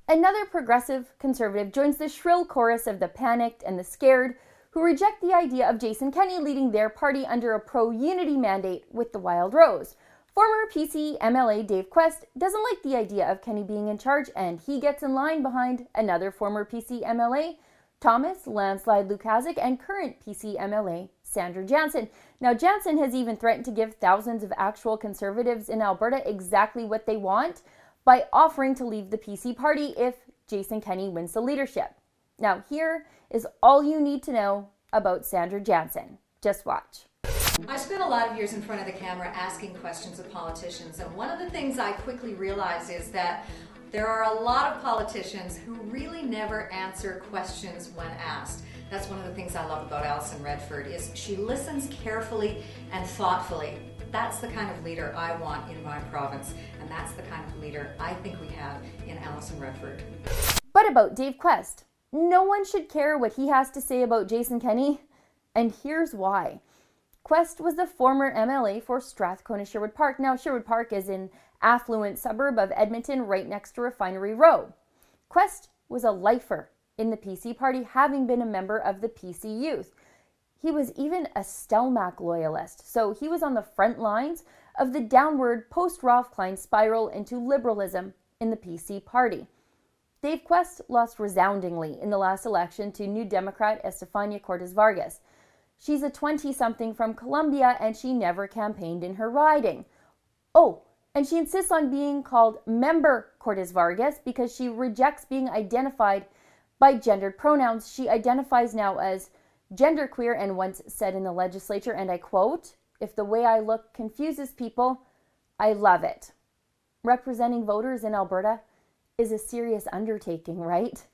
Another progressive conservative joins the shrill chorus of the panicked and the scared who reject the idea of Jason Kenney leading their party under a pro-unity mandate with the Wild Rose. Former PC MLA Dave Quest doesn't like the idea of Kenney being in charge, and he gets in line behind another former PC MLA, Thomas Landslide Lukasik, and current PC MLA Sandra Jansen. Now, Jansen has even threatened to give thousands of actual conservatives in Alberta exactly what they want by offering to leave the PC party if Jason Kenney wins the leadership. Now, here is all you need to know about Sandra Jansen. Just watch. I spent a lot of years in front of the camera asking questions of politicians, and one of the things I quickly realized is that there are a lot of politicians who really never answer questions when asked. That's one of the things I love about Alison Redford, is she listens carefully and thoughtfully. That's the kind of leader I want in my province, and that's the kind of leader I think we have in Alison Redford. But about Dave Quest, no one should care what he has to say about Jason Kenney, and here's why. Quest was the former MLA for Strathcona-Sherwood Park. Now, Sherwood Park is an affluent suburb of Edmonton right next to Refinery Row. Quest was a lifer in the PC party, having been a member of the PC Youth. He was even a Stelmach loyalist, so he was on the front lines of the downward post-Ralph Klein spiral into liberalism in the PC party. Dave Quest lost resoundingly in the last election to New Democrat Estefania Cortes-Vargas. She's a 20-something from Colombia, and she never campaigned in her riding. Oh, and she insists on being called Member Cortes-Vargas because she rejects being identified by gendered pronouns. She identifies now as genderqueer and once said in the legislature, and I quote, "If the way I look confuses people, I love it." Representing voters in Alberta is a serious undertaking, right?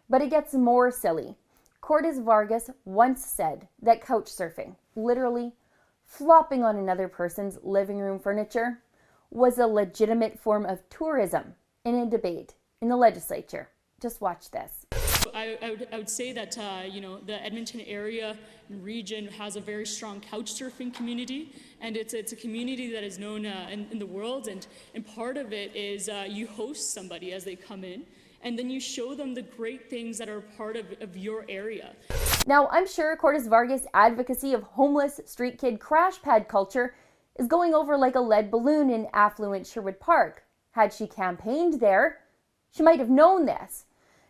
But it gets more silly. Cortes-Vargas once said that couch surfing, literally flopping on another person's living room furniture, was a legitimate form of tourism in a debate in the legislature. Just watch this. I would say that the Edmonton area and region has a very strong couch surfing community, and it's a community that is known in the world, and part of it is you host somebody as they come in, and then you show them the great things that are part of your area. Now, I'm sure Cortes-Vargas' advocacy of homeless street kid crash pad culture is going over like a lead balloon in affluent Sherwood Park. Had she campaigned there, she might have known this.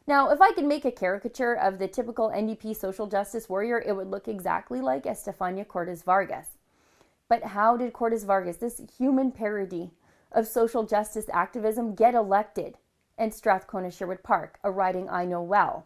Now, if I could make a caricature of the typical NDP social justice warrior, it would look exactly like Estefania Cortes-Vargas. But how did Cortes-Vargas, this human parody of social justice activism, get elected in Strathcona-Sherwood Park, a riding I know well?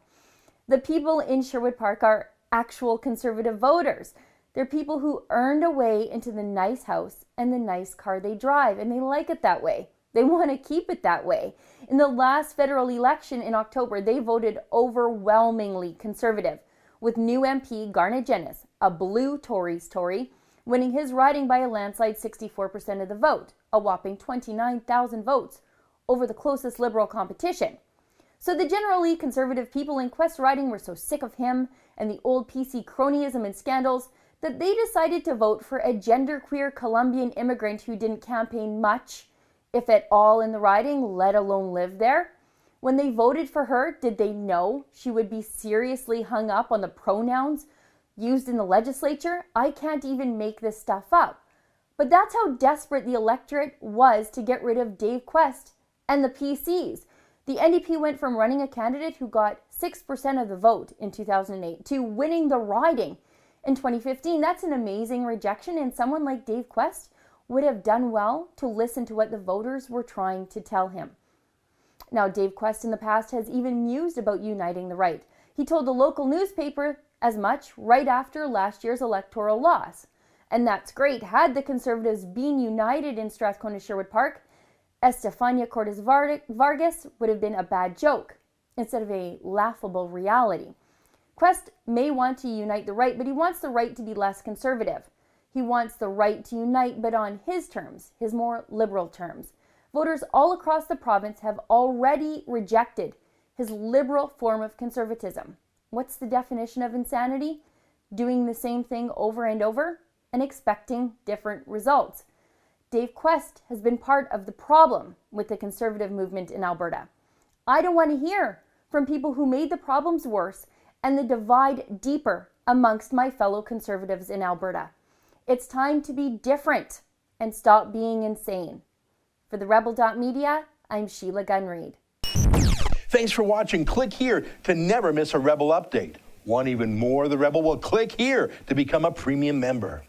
The people in Sherwood Park are actual conservative voters. They're people who earned a way into the nice house and the nice car they drive, and they like it that way. They want to keep it that way. In the last federal election in October, they voted overwhelmingly conservative, with new MP Garnet Jennis, a blue Tories Tory, winning his riding by a landslide 64% of the vote, a whopping 29,000 votes over the closest Liberal competition. So the generally conservative people in Quest riding were so sick of him and the old PC cronyism and scandals that they decided to vote for a genderqueer Colombian immigrant who didn't campaign much, if at all, in the riding, let alone live there. When they voted for her, did they know she would be seriously hung up on the pronouns used in the legislature? I can't even make this stuff up. But that's how desperate the electorate was to get rid of Dave Quest and the PCs. The NDP went from running a candidate who got 6% of the vote in 2008 to winning the riding in 2015. That's an amazing rejection, and someone like Dave Quest would have done well to listen to what the voters were trying to tell him. Now, Dave Quest in the past has even mused about uniting the right. He told the local newspaper as much right after last year's electoral loss. And that's great. Had the Conservatives been united in Strathcona-Sherwood Park, Estefania Cortes-Vargas would have been a bad joke instead of a laughable reality. Quest may want to unite the right, but he wants the right to be less conservative. He wants the right to unite, but on his terms, his more liberal terms. Voters all across the province have already rejected his liberal form of conservatism. What's the definition of insanity? Doing the same thing over and over and expecting different results. Dave Quest has been part of the problem with the conservative movement in Alberta. I don't want to hear from people who made the problems worse and the divide deeper amongst my fellow Conservatives in Alberta. It's time to be different and stop being insane. For the Rebel.media, I'm Sheila Gunn Reid. Thanks for watching. Click here to never miss a Rebel update. Want even more of the Rebel? Well, click here to become a premium member.